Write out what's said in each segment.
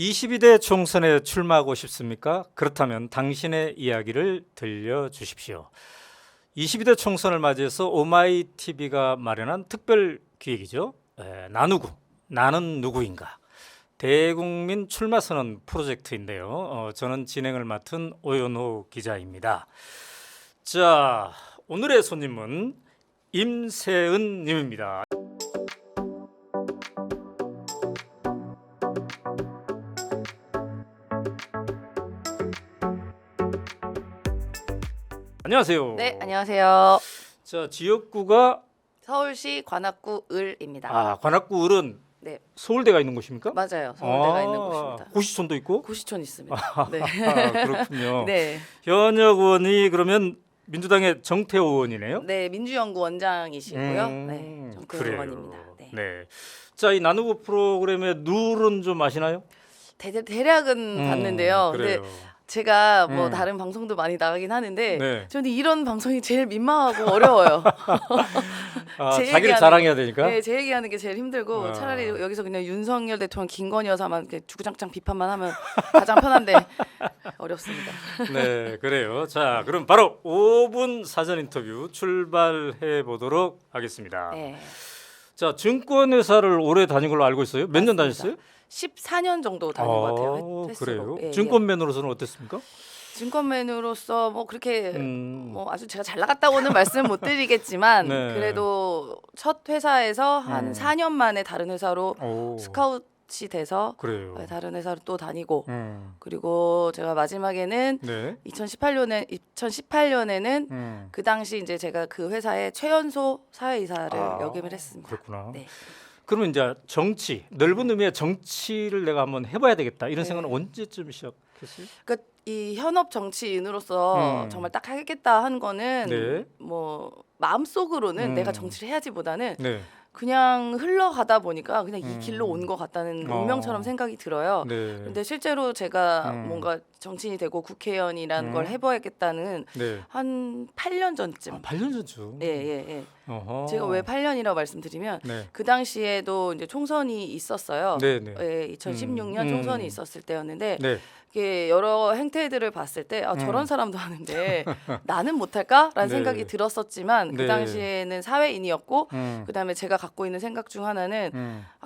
22대 총선에 출마하고 싶습니까? 그렇다면 당신의 이야기를 들려주십시오. 22대 총선을 맞이해서 오마이TV가 마련한 특별 기획이죠. 나누구, 나는 누구인가. 대국민 출마 선언 프로젝트인데요. 저는 진행을 맡은 오연호 기자입니다. 자, 오늘의 손님은 임세은 님입니다. 안녕하세요. 네, 안녕하세요. 자, 지역구가 서울시 관악구 을입니다. 관악구 을은 네, 서울대가 있는 곳입니까? 맞아요. 서울대가 있는 곳입니다. 고시촌도 있고? 고시촌 있습니다. 네. 그렇군요. 네, 현역 의원이 그러면 민주당의 정태호 의원이네요. 네, 민주연구 원장이시고요. 네, 정태호 그래요. 의원입니다. 네. 네. 자, 이 나누고 프로그램의 룰은 좀 아시나요? 대략은 봤는데요. 근데 그래요. 제가 뭐 다른 방송도 많이 나가긴 하는데 네. 저는 이런 방송이 제일 민망하고 어려워요. 제 자기를 얘기하는- 자랑해야 되니까. 네, 제 얘기하는 게 제일 힘들고 아. 차라리 여기서 그냥 윤석열 대통령 김건희 여사만 이렇게 주구장창 비판만 하면 가장 편한데 어렵습니다. 네, 그래요. 자, 그럼 바로 5분 사전 인터뷰 출발해 보도록 하겠습니다. 네. 자, 증권회사를 오래 다닌 걸로 알고 있어요. 몇 년 맞습니다. 다녔어요? 14년 정도 다닌 것 같아요. 횟수로. 그래요. 예, 증권맨으로서는 어땠습니까? 증권맨으로서 뭐 그렇게 음, 뭐 아주 제가 잘 나갔다고는 말씀 못 드리겠지만 네. 그래도 첫 회사에서 한 4년 만에 다른 회사로 오, 스카웃이 돼서 그래요. 다른 회사로 또 다니고 음, 그리고 제가 마지막에는 네. 2018년에는 그 당시 이제 제가 그 회사의 최연소 사회이사를 역임을 했습니다. 그렇구나. 네. 그러면 이제 정치, 넓은 의미의 정치를 내가 한번 해봐야 되겠다 이런 네. 생각은 언제쯤 시작했어요? 그러니까 이 현업 정치인으로서 정말 딱 하겠다 한 거는 네. 뭐 마음속으로는 내가 정치를 해야지보다는 네. 그냥 흘러가다 보니까 그냥 이 길로 온 것 같다는 운명처럼 생각이 들어요. 네. 근데 실제로 제가 음. 뭔가 정치인이 되고 국회의원이라는 걸 해봐야겠다는 네. 한 8년 전쯤. 8년 전쯤. 예. 어허. 제가 왜 8년이라고 말씀드리면 네. 그 당시에도 이제 총선이 있었어요. 네. 예, 2016년 총선이 있었을 때였는데 네. 이게 여러 행태들을 봤을 때 저런 사람도 하는데 나는 못할까라는 네. 생각이 들었었지만 그 네. 당시에는 사회인이었고 그다음에 제가 갖고 있는 생각 중 하나는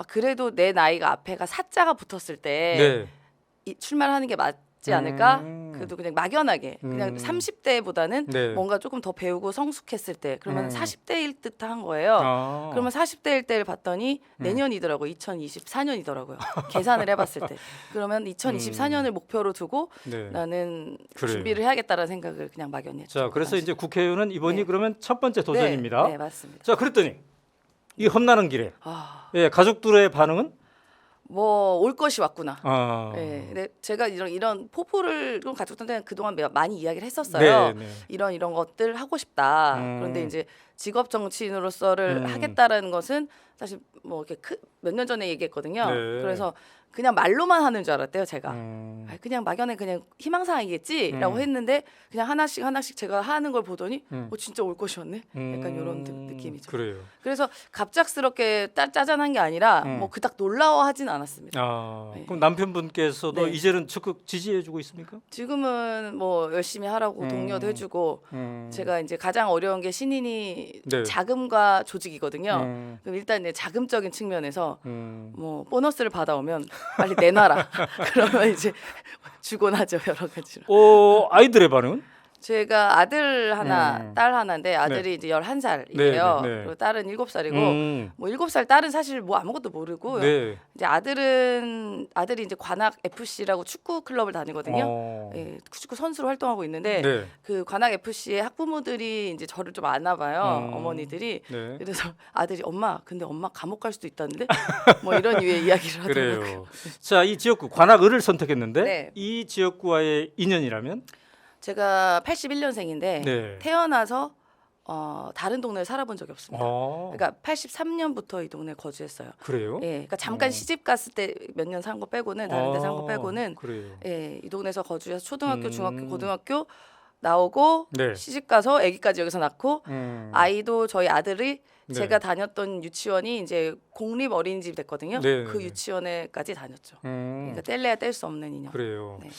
그래도 내 나이가 앞에가 사자가 붙었을 때 네. 출마를 하는 게 맞지 않을까? 음. 그래도 그냥 막연하게 그냥 30대보다는 네. 뭔가 조금 더 배우고 성숙했을 때 그러면 40대일 듯한 거예요. 아. 그러면 40대일 때를 봤더니 내년이더라고요. 2024년이더라고요. 계산을 해봤을 때. 그러면 2024년을 목표로 두고 네. 나는 그래요. 준비를 해야겠다라는 생각을 그냥 막연히 했죠. 자, 그래서 그 이제 국회의원은 이번이 네. 그러면 첫 번째 도전입니다. 네, 맞습니다. 자, 그랬더니 이 험난한 길에 아, 예, 가족들의 반응은 뭐 올 것이 왔구나. 아. 네, 근데 제가 이런 포부를 좀 가족들한테 그동안 많이 이야기를 했었어요. 네, 네. 이런 것들 하고 싶다. 그런데 이제 직업 정치인으로서를 하겠다라는 것은 사실 뭐 이렇게 몇 년 전에 얘기했거든요. 네. 그래서 그냥 말로만 하는 줄 알았대요, 제가. 음. 그냥 막연해 그냥 희망사항이겠지라고 했는데 그냥 하나씩 제가 하는 걸 보더니 진짜 올 것이 왔네. 약간 이런 느낌이죠. 그래요. 그래서 갑작스럽게 짜잔한 게 아니라 뭐 그닥 놀라워하진 않았습니다. 아, 그럼 남편분께서도 네. 이제는 적극 지지해주고 있습니까? 지금은 뭐 열심히 하라고 독려도 해주고 제가 이제 가장 어려운 게 신인이 네. 자금과 조직이거든요. 그럼 일단 이제 자금적인 측면에서 뭐 보너스를 받아오면 빨리 내놔라. 그러면 이제 주곤 하죠 여러 가지로. 아이들의 반응은? 제가 아들 하나, 딸 하나인데 아들이 이제 11살이에요. 네, 네, 네. 그리고 딸은 7살이고 뭐 7살 딸은 사실 뭐 아무것도 모르고 네. 이제 아들이 이제 관악 FC라고 축구 클럽을 다니거든요. 어. 예, 축구 선수로 활동하고 있는데 네. 그 관악 FC의 학부모들이 이제 저를 좀 아나 봐요. 어머니들이. 네. 그래서 아들이 근데 엄마 감옥 갈 수도 있다는데 뭐 이런 류의 이야기를 하더라고요. 그래요. 자, 이 지역구 관악을을 선택했는데 네. 이 지역구와의 인연이라면? 제가 81년생인데 네. 태어나서 다른 동네에 살아본 적이 없습니다. 아, 그러니까 83년부터 이 동네에 거주했어요. 그래요? 예, 그러니까 잠깐 시집 갔을 때 몇 년 산 거 빼고는 다른 데 산 거 빼고는 그래요. 이 동네에서 거주해서 초등학교, 중학교, 고등학교 나오고 네. 시집 가서 아기까지 여기서 낳고 아이도 저희 아들이 네. 제가 다녔던 유치원이 이제 공립 어린이집 됐거든요. 네, 그 네. 유치원에까지 다녔죠. 그러니까 뗄래야 뗄 수 없는 인연. 그래요. 네.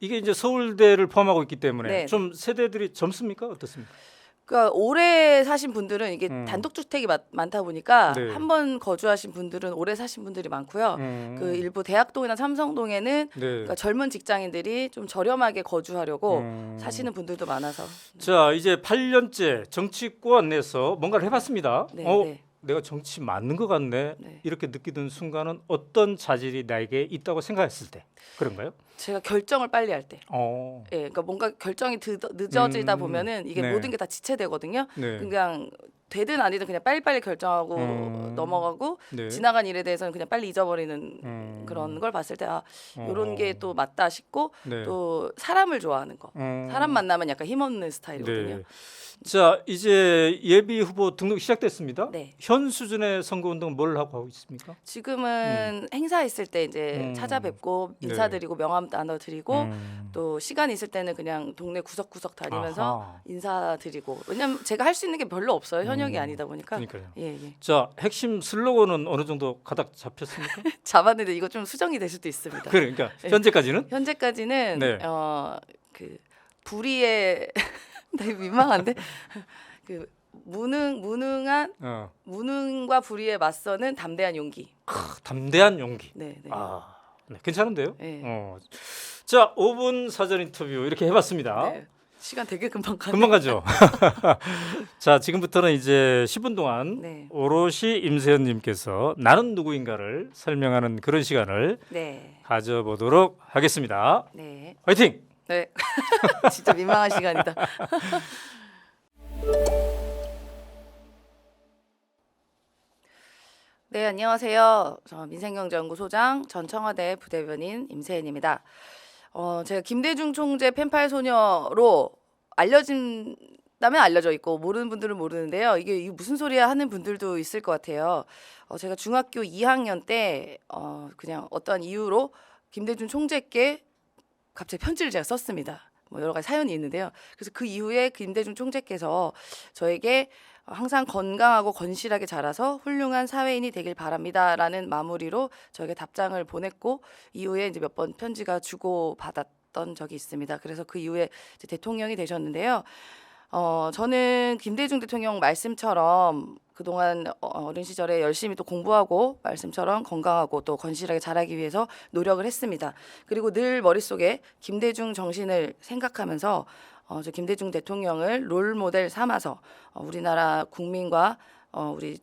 이게 이제 서울대를 포함하고 있기 때문에 네, 좀 세대들이 젊습니까? 어떻습니까? 그러니까 오래 사신 분들은 이게 단독주택이 많다 보니까 네. 한 번 거주하신 분들은 오래 사신 분들이 많고요. 그 일부 대학동이나 삼성동에는 네. 그러니까 젊은 직장인들이 좀 저렴하게 거주하려고 사시는 분들도 많아서. 자, 이제 8년째 정치권 내에서 뭔가를 해봤습니다. 네, 네. 내가 정치 맞는 것 같네. 네. 이렇게 느끼던 순간은 어떤 자질이 나에게 있다고 생각했을 때 그런가요? 제가 결정을 빨리 할 때. 어, 예, 그러니까 뭔가 결정이 늦어지다 보면은 이게 네. 모든 게 다 지체되거든요. 네. 그냥 되든 아니든 그냥 빨리빨리 결정하고 넘어가고 네. 지나간 일에 대해서는 그냥 빨리 잊어버리는 그런 걸 봤을 때 이런 게 또 맞다 싶고 네. 또 사람을 좋아하는 거. 사람 만나면 약간 힘없는 스타일이거든요. 네. 자, 이제 예비 후보 등록 시작됐습니다. 네. 현 수준의 선거 운동은 뭘 하고 있습니까? 지금은 행사 있을 때 이제 찾아뵙고 네. 인사드리고 명함 나눠드리고 또 시간 있을 때는 그냥 동네 구석구석 다니면서 아하. 인사드리고 왜냐면 제가 할 수 있는 게 별로 없어요. 현역이 아니다 보니까. 그러니까요. 예, 예. 자, 핵심 슬로건은 어느 정도 가닥 잡혔습니까? 잡았는데 이거 좀 수정이 될 수도 있습니다. 그러니까 네. 현재까지는 현재까지는 네. 그 불의의 되게 민망한데 그 무능한 무능과 불의에 맞서는 담대한 용기. 담대한 용기. 네, 네. 아, 네, 괜찮은데요? 네. 자, 5분 사전 인터뷰 이렇게 해봤습니다. 네. 시간 되게 금방 가네. 금방 가죠. 자, 지금부터는 이제 10분 동안 네. 오롯이 임세현님께서 나는 누구인가를 설명하는 그런 시간을 네. 가져보도록 하겠습니다. 네. 화이팅! 네. 진짜 민망한 시간이다. 네, 안녕하세요. 저 민생경제연구소장 전 청와대 부대변인 임세은입니다. 제가 김대중 총재 펜팔 소녀로 알려진다면 알려져 있고 모르는 분들은 모르는데요. 이게 무슨 소리야 하는 분들도 있을 것 같아요. 제가 중학교 2학년 때 그냥 어떠한 이유로 김대중 총재께 갑자기 편지를 제가 썼습니다. 뭐 여러 가지 사연이 있는데요. 그래서 그 이후에 김대중 총재께서 저에게 항상 건강하고 건실하게 자라서 훌륭한 사회인이 되길 바랍니다라는 마무리로 저에게 답장을 보냈고 이후에 이제 몇 번 편지가 주고 받았던 적이 있습니다. 그래서 그 이후에 이제 대통령이 되셨는데요. 저는 김대중 대통령 말씀처럼 그동안 어린 시절에 열심히 또 공부하고 말씀처럼 건강하고 또 건실하게 자라기 위해서 노력을 했습니다. 그리고 늘 머릿속에 김대중 정신을 생각하면서 저 김대중 대통령을 롤 모델 삼아서 우리나라 국민과 우리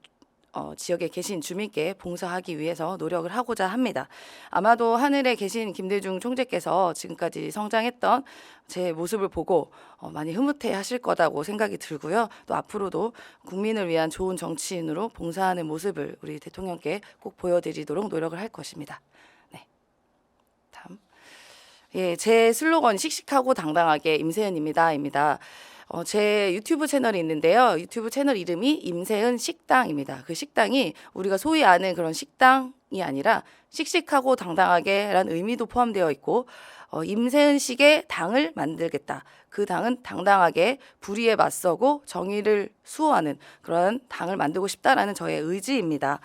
지역에 계신 주민께 봉사하기 위해서 노력을 하고자 합니다. 아마도 하늘에 계신 김대중 총재께서 지금까지 성장했던 제 모습을 보고 많이 흐뭇해 하실 거다고 생각이 들고요. 또 앞으로도 국민을 위한 좋은 정치인으로 봉사하는 모습을 우리 대통령께 꼭 보여드리도록 노력을 할 것입니다. 네. 다음. 예, 제 슬로건 씩씩하고 당당하게 임세은입니다.입니다. 제 유튜브 채널이 있는데요. 유튜브 채널 이름이 임세은 식당입니다. 그 식당이 우리가 소위 아는 그런 식당이 아니라 씩씩하고 당당하게라는 의미도 포함되어 있고 임세은식의 당을 만들겠다. 그 당은 당당하게 불의에 맞서고 정의를 수호하는 그런 당을 만들고 싶다라는 저의 의지입니다.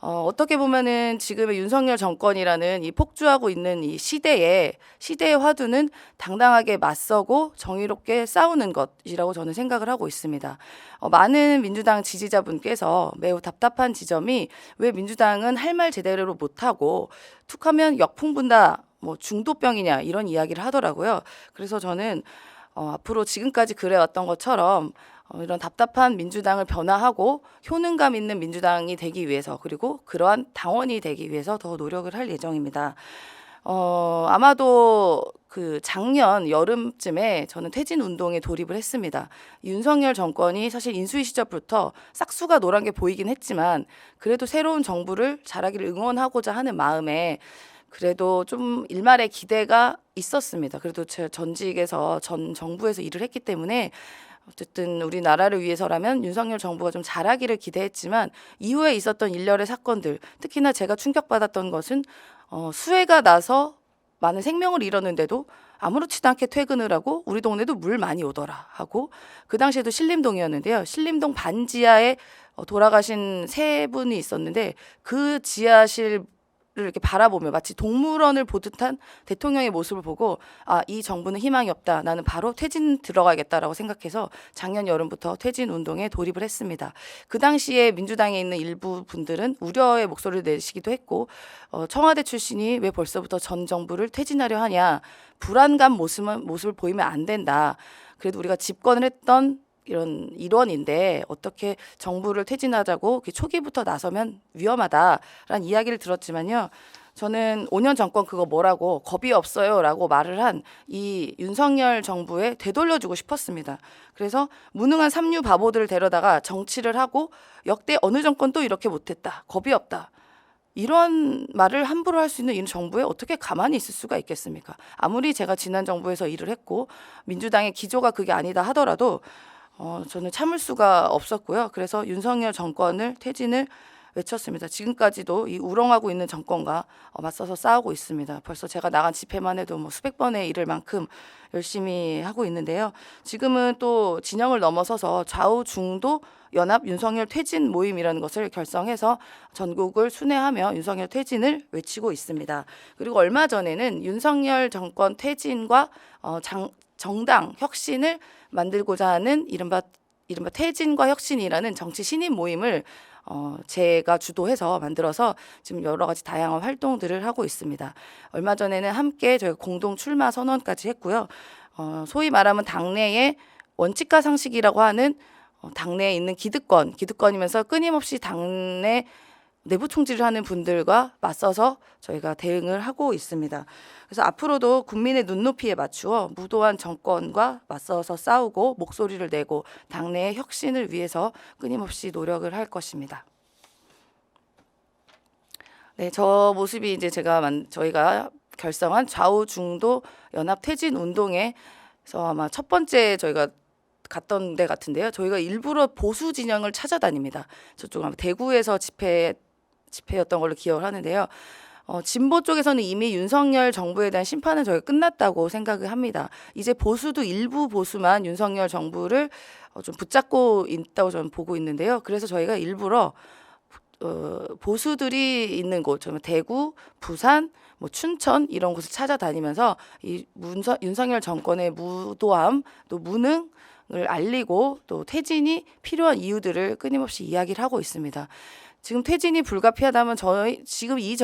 어떻게 보면은 지금의 윤석열 정권이라는 이 폭주하고 있는 이 시대의 화두는 당당하게 맞서고 정의롭게 싸우는 것이라고 저는 생각을 하고 있습니다. 많은 민주당 지지자분께서 매우 답답한 지점이 왜 민주당은 할 말 제대로 못하고 툭하면 역풍분다, 뭐 중도병이냐 이런 이야기를 하더라고요. 그래서 저는 앞으로 지금까지 그래왔던 것처럼 이런 답답한 민주당을 변화하고 효능감 있는 민주당이 되기 위해서 그리고 그러한 당원이 되기 위해서 더 노력을 할 예정입니다. 아마도 그 작년 여름쯤에 저는 퇴진 운동에 돌입을 했습니다. 윤석열 정권이 사실 인수위 시절부터 싹수가 노란 게 보이긴 했지만 그래도 새로운 정부를 잘하기를 응원하고자 하는 마음에 그래도 좀 일말의 기대가 있었습니다. 그래도 제 전직에서 전 정부에서 일을 했기 때문에 어쨌든 우리나라를 위해서라면 윤석열 정부가 좀 잘하기를 기대했지만 이후에 있었던 일련의 사건들 특히나 제가 충격받았던 것은 수해가 나서 많은 생명을 잃었는데도 아무렇지도 않게 퇴근을 하고 우리 동네도 물 많이 오더라 하고 그 당시에도 신림동이었는데요. 신림동 반지하에 돌아가신 세 분이 있었는데 그 지하실을 이렇게 바라보며 마치 동물원을 보듯한 대통령의 모습을 보고 아, 이 정부는 희망이 없다. 나는 바로 퇴진 들어가겠다라고 생각해서 작년 여름부터 퇴진 운동에 돌입을 했습니다. 그 당시에 민주당에 있는 일부 분들은 우려의 목소리를 내시기도 했고 청와대 출신이 왜 벌써부터 전 정부를 퇴진하려 하냐. 불안감 모습을 보이면 안 된다. 그래도 우리가 집권을 했던 이런 일원인데 어떻게 정부를 퇴진하자고 이렇게 초기부터 나서면 위험하다라는 이야기를 들었지만요. 저는 5년 정권 그거 뭐라고 겁이 없어요라고 말을 한 이 윤석열 정부에 되돌려주고 싶었습니다. 그래서 무능한 삼류 바보들을 데려다가 정치를 하고 역대 어느 정권도 이렇게 못했다. 겁이 없다. 이런 말을 함부로 할 수 있는 이 정부에 어떻게 가만히 있을 수가 있겠습니까? 아무리 제가 지난 정부에서 일을 했고 민주당의 기조가 그게 아니다 하더라도 저는 참을 수가 없었고요. 그래서 윤석열 정권을 퇴진을 외쳤습니다. 지금까지도 이 우롱하고 있는 정권과 맞서서 싸우고 있습니다. 벌써 제가 나간 집회만 해도 뭐 수백 번의 일을 만큼 열심히 하고 있는데요. 지금은 또 진영을 넘어서서 좌우 중도 연합 윤석열 퇴진 모임이라는 것을 결성해서 전국을 순회하며 윤석열 퇴진을 외치고 있습니다. 그리고 얼마 전에는 윤석열 정권 퇴진과 정당 혁신을 만들고자 하는 이른바 퇴진과 혁신이라는 정치 신인 모임을 제가 주도해서 만들어서 지금 여러 가지 다양한 활동들을 하고 있습니다. 얼마 전에는 함께 저희가 공동 출마 선언까지 했고요. 소위 말하면 당내의 원칙과 상식이라고 하는 당내에 있는 기득권이면서 끊임없이 당내 내부 총질을 하는 분들과 맞서서 저희가 대응을 하고 있습니다. 그래서 앞으로도 국민의 눈높이에 맞추어 무도한 정권과 맞서서 싸우고 목소리를 내고 당내의 혁신을 위해서 끊임없이 노력을 할 것입니다. 네, 저 모습이 이제 저희가 결성한 좌우 중도 연합 퇴진 운동에서 아마 첫 번째 저희가 갔던 데 같은데요. 저희가 일부러 보수 진영을 찾아다닙니다. 저쪽 아마 대구에서 집회였던 걸로 기억을 하는데요. 진보 쪽에서는 이미 윤석열 정부에 대한 심판은 저희가 끝났다고 생각을 합니다. 이제 보수도 일부 보수만 윤석열 정부를 좀 붙잡고 있다고 저는 보고 있는데요. 그래서 저희가 일부러 보수들이 있는 곳, 대구, 부산, 뭐 춘천 이런 곳을 찾아다니면서 이 윤석열 정권의 무도함, 또 무능을 알리고 또 퇴진이 필요한 이유들을 끊임없이 이야기를 하고 있습니다. 지금 퇴진이 불가피하다면 지금 이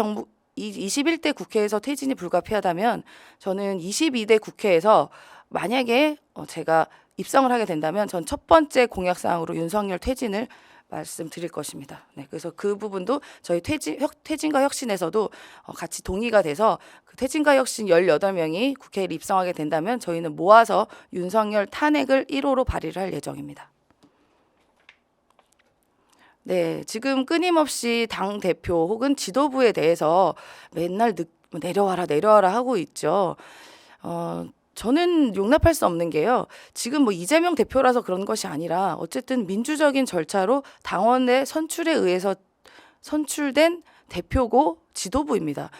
21대 국회에서 퇴진이 불가피하다면 저는 22대 국회에서 만약에 제가 입성을 하게 된다면 전 첫 번째 공약사항으로 윤석열 퇴진을 말씀드릴 것입니다. 네, 그래서 그 부분도 저희 퇴진과 혁신에서도 같이 동의가 돼서 그 퇴진과 혁신 18명이 국회에 입성하게 된다면 저희는 모아서 윤석열 탄핵을 1호로 발의를 할 예정입니다. 네, 지금 끊임없이 당 대표 혹은 지도부에 대해서 맨날 내려와라 하고 있죠. 저는 용납할 수 없는 게요. 지금 뭐 이재명 대표라서 그런 것이 아니라 어쨌든 민주적인 절차로 당원의 선출에 의해서 선출된 대표고 지도부입니다.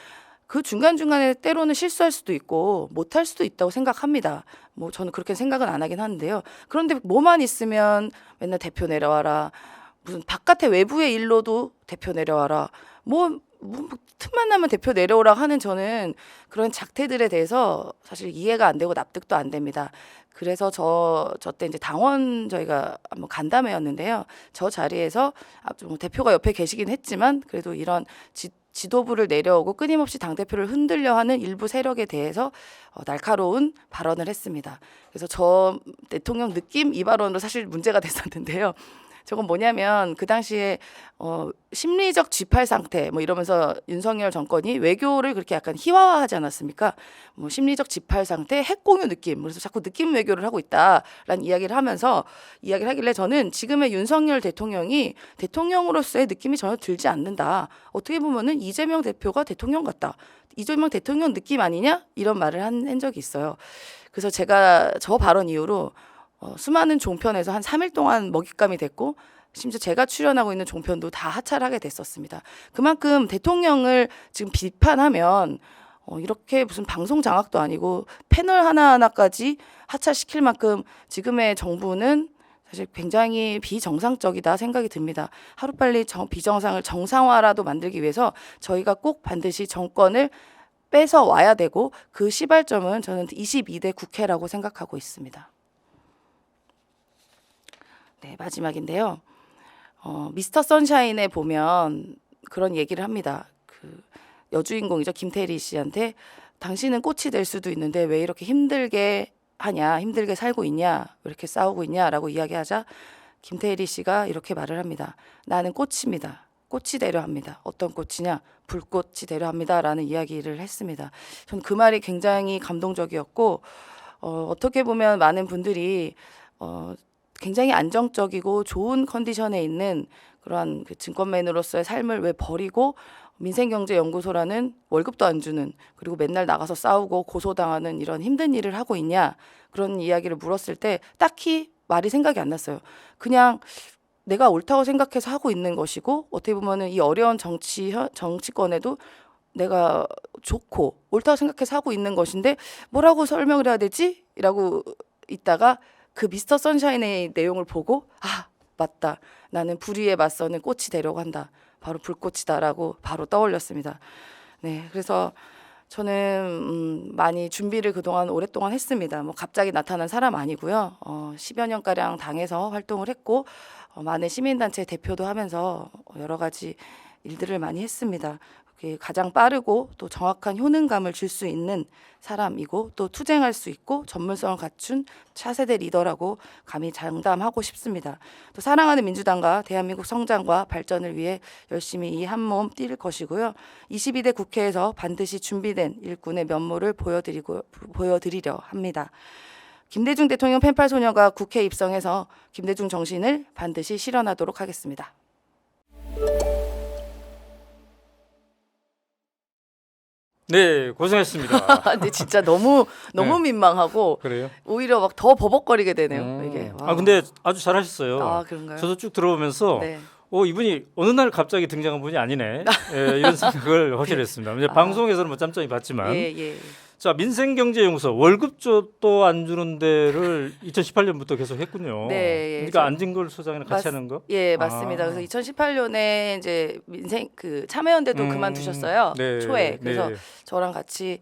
그 중간중간에 때로는 실수할 수도 있고 못할 수도 있다고 생각합니다. 뭐 저는 그렇게 생각은 안 하긴 하는데요. 그런데 뭐만 있으면 맨날 대표 내려와라. 무슨 바깥의 외부의 일로도 대표 내려와라. 뭐 틈만 나면 대표 내려오라 하는 저는 그런 작태들에 대해서 사실 이해가 안 되고 납득도 안 됩니다. 그래서 저 때 이제 당원 저희가 한번 간담회였는데요. 저 자리에서 대표가 옆에 계시긴 했지만 그래도 이런 지도부를 내려오고 끊임없이 당대표를 흔들려 하는 일부 세력에 대해서 날카로운 발언을 했습니다. 그래서 저 대통령 느낌 이 발언으로 사실 문제가 됐었는데요. 저건 뭐냐면 그 당시에 심리적 쥐팔 상태 뭐 이러면서 윤석열 정권이 외교를 그렇게 약간 희화화하지 않았습니까? 뭐 심리적 쥐팔 상태, 핵공유 느낌. 그래서 자꾸 느낌 외교를 하고 있다라는 이야기를 하길래 저는 지금의 윤석열 대통령이 대통령으로서의 느낌이 전혀 들지 않는다. 어떻게 보면은 이재명 대표가 대통령 같다. 이재명 대통령 느낌 아니냐? 이런 말을 한 적이 있어요. 그래서 제가 저 발언 이후로 수많은 종편에서 한 3일 동안 먹잇감이 됐고 심지어 제가 출연하고 있는 종편도 다 하차를 하게 됐었습니다. 그만큼 대통령을 지금 비판하면 이렇게 무슨 방송 장악도 아니고 패널 하나하나까지 하차시킬 만큼 지금의 정부는 사실 굉장히 비정상적이다 생각이 듭니다. 하루빨리 비정상을 정상화라도 만들기 위해서 저희가 꼭 반드시 정권을 뺏어 와야 되고 그 시발점은 저는 22대 국회라고 생각하고 있습니다. 네, 마지막인데요. 미스터 선샤인에 보면 그런 얘기를 합니다. 그 여주인공이죠. 김태리 씨한테 당신은 꽃이 될 수도 있는데 왜 이렇게 힘들게 하냐, 힘들게 살고 있냐, 왜 이렇게 싸우고 있냐라고 이야기하자 김태리 씨가 이렇게 말을 합니다. 나는 꽃입니다. 꽃이 되려 합니다. 어떤 꽃이냐? 불꽃이 되려 합니다라는 이야기를 했습니다. 전 그 말이 굉장히 감동적이었고 어떻게 보면 많은 분들이 굉장히 안정적이고 좋은 컨디션에 있는 그러한 그 증권맨으로서의 삶을 왜 버리고 민생경제연구소라는 월급도 안 주는 그리고 맨날 나가서 싸우고 고소당하는 이런 힘든 일을 하고 있냐 그런 이야기를 물었을 때 딱히 말이 생각이 안 났어요. 그냥 내가 옳다고 생각해서 하고 있는 것이고 어떻게 보면은 이 어려운 정치권에도 내가 좋고 옳다고 생각해서 하고 있는 것인데 뭐라고 설명을 해야 되지? 이라고 있다가 그 미스터 선샤인의 내용을 보고 아 맞다. 나는 불의에 맞서는 꽃이 되려고 한다. 바로 불꽃이다라고 바로 떠올렸습니다. 네, 그래서 저는 많이 준비를 그동안 오랫동안 했습니다. 뭐 갑자기 나타난 사람 아니고요. 10여 년가량 당에서 활동을 했고 많은 시민단체 대표도 하면서 여러 가지 일들을 많이 했습니다. 그게 가장 빠르고 또 정확한 효능감을 줄 수 있는 사람이고 또 투쟁할 수 있고 전문성을 갖춘 차세대 리더라고 감히 장담하고 싶습니다. 또 사랑하는 민주당과 대한민국 성장과 발전을 위해 열심히 이 한 몸 뛸 것이고요. 22대 국회에서 반드시 준비된 일꾼의 면모를 보여드리려 합니다. 김대중 대통령 펜팔 소녀가 국회 입성해서 김대중 정신을 반드시 실현하도록 하겠습니다. 네, 고생했습니다. 근데 진짜 너무 네. 민망하고 그래요? 오히려 막 더 버벅거리게 되네요. 이게. 와. 근데 아주 잘하셨어요. 아, 그런가요? 저도 쭉 들어보면서 네. 이분이 어느 날 갑자기 등장한 분이 아니네. 예, 이런 생각을 확실히 했습니다. 이제 방송에서는 뭐 짬짬이 봤지만. 예. 자, 민생경제연구소 월급도 안 주는 데를 2018년부터 계속 했군요. 네, 그러니까 안진걸 소장이랑 같이 하는 거? 예, 맞습니다. 아. 그래서 2018년에 이제 참여연대도 그만두셨어요. 네, 초에. 그래서 네. 저랑 같이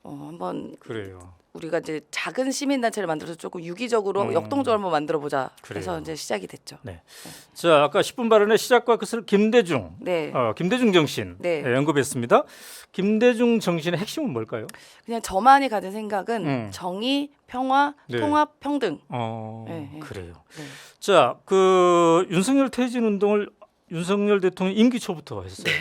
한번 그래요. 우리가 이제 작은 시민단체를 만들어서 조금 유기적으로 역동적으로 한번 만들어 보자. 그래서 그래요. 이제 시작이 됐죠. 네. 자, 아까 10분 발언의 시작과 끝을 김대중, 네. 김대중 정신 네. 언급했습니다. 김대중 정신의 핵심은 뭘까요? 그냥 저만이 가진 생각은 정의, 평화, 네. 통합, 평등. 네. 그래요. 네. 자, 그 윤석열 퇴진 운동을 윤석열 대통령 임기 초부터 했어요.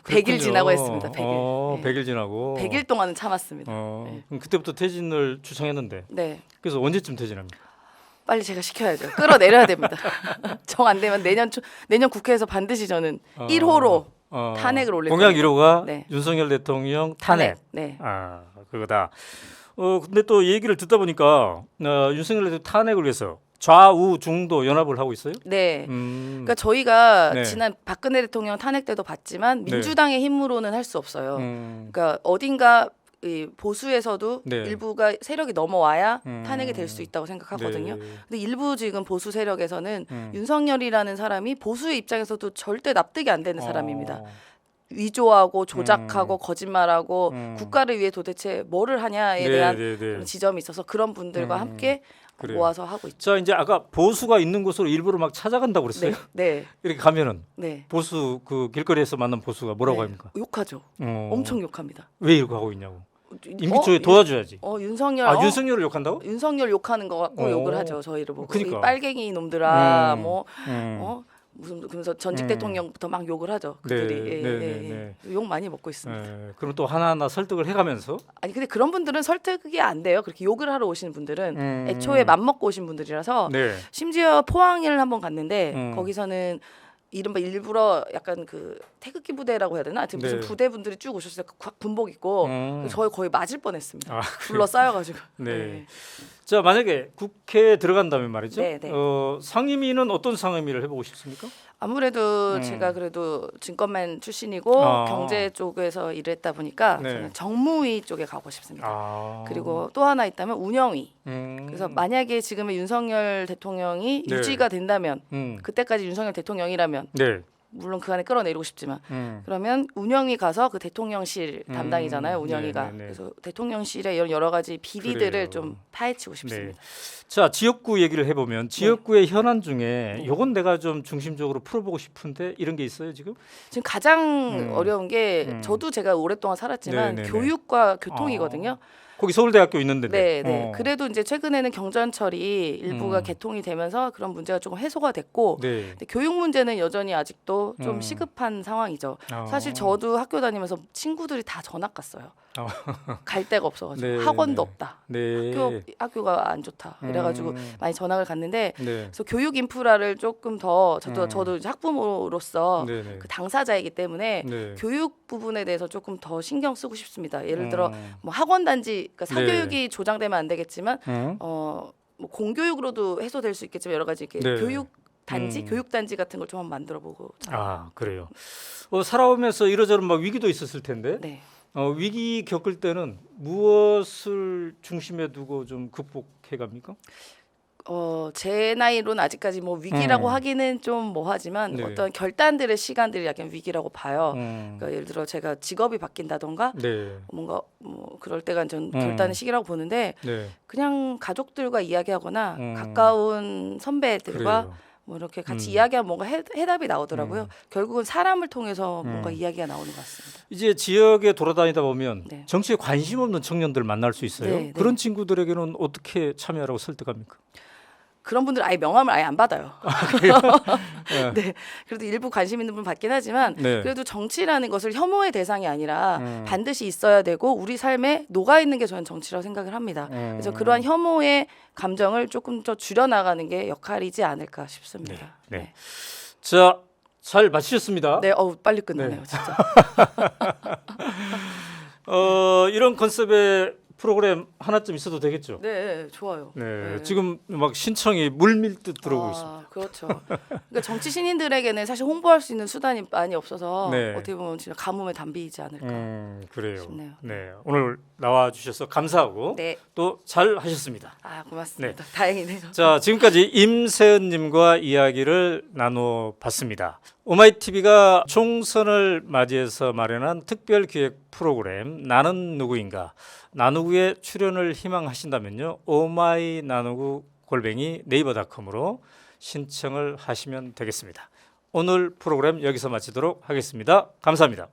100일 지나고 했습니다. 100일. 100일 지나고. 100일 동안은 참았습니다. 그럼 그때부터 퇴진을 추청했는데. 네. 그래서 언제쯤 퇴진합니까? 빨리 제가 시켜야죠. 끌어내려야 됩니다. 정 안 되면 내년 국회에서 반드시 저는 1호로 탄핵을 올릴 공약 겁니다. 1호가 네. 윤석열 대통령 탄핵. 네. 그거다. 근데 또 얘기를 듣다 보니까 윤석열 대통령 탄핵을 위해서 좌우 중도 연합을 하고 있어요? 네. 그러니까 저희가 네. 지난 박근혜 대통령 탄핵 때도 봤지만 네. 민주당의 힘으로는 할 수 없어요. 음, 그러니까 어딘가 이 보수에서도 네. 일부가 세력이 넘어와야 탄핵이 될 수 있다고 생각하거든요. 네. 근데 일부 지금 보수 세력에서는 음. 윤석열이라는 사람이 보수의 입장에서도 절대 납득이 안 되는 사람입니다. 어, 위조하고 조작하고 거짓말하고 음. 국가를 위해 도대체 뭐를 하냐에 네, 대한 네, 네. 그런 지점이 있어서 그런 분들과 함께 그래요. 모아서 하고 있죠. 자, 이제 아까 보수가 있는 곳으로 일부러 막 찾아간다고 그랬어요. 네. 이렇게 가면은 네. 보수 그 길거리에서 만난 보수가 뭐라고 네. 합니까? 욕하죠. 어, 엄청 욕합니다. 왜 이렇게 하고 있냐고. 임기 초에 도와줘야지. 윤석열 윤석열을 욕한다고? 윤석열 욕하는 거 갖고 욕을 하죠. 저희를 보고. 그러니까. 이 빨갱이 놈들아. 음. 무슨 그러면서 전직 대통령부터 막 욕을 하죠. 그들이. 네. 욕 많이 먹고 있습니다. 그럼 또 하나하나 설득을 해가면서 아니 근데 그런 분들은 설득이 안 돼요. 그렇게 욕을 하러 오시는 분들은 애초에 맘먹고 오신 분들이라서 네. 심지어 포항을 한번 갔는데 음. 거기서는 이른바 일부러 약간 그 태극기 부대라고 해야 되나? 하여튼 무슨 네. 부대분들이 쭉 오셨어요. 군복 입고 저희 거의 맞을 뻔했습니다. 아, 둘러싸여가지고. 네. 자, 만약에 국회에 들어간다면 말이죠. 네, 네. 상임위는 어떤 상임위를 해보고 싶습니까? 아무래도 제가 그래도 증권맨 출신이고 아. 경제 쪽에서 일을 했다 보니까 네. 저는 정무위 쪽에 가고 싶습니다. 아. 그리고 또 하나 있다면 운영위. 음. 그래서 만약에 지금의 윤석열 대통령이 네. 유지가 된다면 음. 그때까지 윤석열 대통령이라면 네. 물론 그 안에 끌어내리고 싶지만 그러면 운영위 가서 그 대통령실 담당이잖아요. 운영위가. 네네네. 그래서 대통령실의 이런 여러 가지 비리들을 그래요. 좀 파헤치고 네. 싶습니다. 자, 지역구 얘기를 해보면 지역구의 현안 중에 요건 내가 좀 중심적으로 풀어보고 싶은데 이런 게 있어요 지금? 지금 가장 어려운 게 음. 저도 제가 오랫동안 살았지만 네네네. 교육과 교통이거든요. 거기 서울대학교 있는데. 네, 네. 그래도 이제 최근에는 경전철이 일부가 개통이 되면서 그런 문제가 조금 해소가 됐고 네. 근데 교육 문제는 여전히 아직도 좀 음. 시급한 상황이죠. 아. 사실 저도 학교 다니면서 친구들이 다 전학 갔어요. 갈 데가 없어가지고 네, 학원도 네. 없다. 네. 학교가 안 좋다. 이래가지고 많이 전학을 갔는데 네. 그래서 교육 인프라를 조금 더 저도 이제 학부모로서 네네. 그 당사자이기 때문에 네. 교육 부분에 대해서 조금 더 신경 쓰고 싶습니다. 예를 들어 뭐 학원 단지 그러니까 네. 사교육이 조장되면 안 되겠지만 음. 뭐 공교육으로도 해소될 수 있겠지만 여러 가지 이렇게 네. 교육 단지, 교육 단지 같은 걸 좀 한번 만들어보고. 아, 그래요. 살아오면서 이러저런 막 위기도 있었을 텐데 네. 위기 겪을 때는 무엇을 중심에 두고 좀 극복해 갑니까? 제 나이로는 아직까지 뭐 위기라고 하기는 좀 뭐하지만 네. 어떤 결단들의 시간들이 약간 위기라고 봐요. 음. 그러니까 예를 들어 제가 직업이 바뀐다던가 네. 뭔가 뭐 그럴 때가 전 결단의 시기라고 보는데 네. 그냥 가족들과 이야기하거나 음. 가까운 선배들과 그래요. 뭐 이렇게 같이 이야기하면 뭔가 해답이 나오더라고요. 결국은 사람을 통해서 뭔가 이야기가 나오는 것 같습니다. 이제 지역에 돌아다니다 보면 네. 정치에 관심 없는 청년들 만날 수 있어요. 네, 네. 그런 친구들에게는 어떻게 참여하라고 설득합니까? 그런 분들 아예 명함을 아예 안 받아요. 네. 네, 그래도 일부 관심 있는 분 받긴 하지만 네. 그래도 정치라는 것을 혐오의 대상이 아니라 반드시 있어야 되고 우리 삶에 녹아 있는 게 저는 정치라고 생각을 합니다. 그래서 그러한 혐오의 감정을 조금 더 줄여나가는 게 역할이지 않을까 싶습니다. 네. 자, 잘 마치셨습니다. 네, 빨리 끝나네요, 진짜. 이런 컨셉의 프로그램 하나쯤 있어도 되겠죠? 네, 좋아요. 네. 지금 막 신청이 물밀듯 들어오고 있습니다. 그렇죠. 그러니까 정치 신인들에게는 사실 홍보할 수 있는 수단이 많이 없어서 네. 어떻게 보면 진짜 가뭄에 담비이지 않을까 그래요. 싶네요. 네. 오늘 나와 주셔서 감사하고 네, 또 잘 하셨습니다. 고맙습니다. 다행이네요. 자, 지금까지 임세은님과 이야기를 나눠봤습니다. 오마이TV가 총선을 맞이해서 마련한 특별 기획 프로그램 나는 누구인가 나누구의 출연을 희망하신다면요 오마이 나누구 @ 네이버닷컴으로 신청을 하시면 되겠습니다. 오늘 프로그램 여기서 마치도록 하겠습니다. 감사합니다.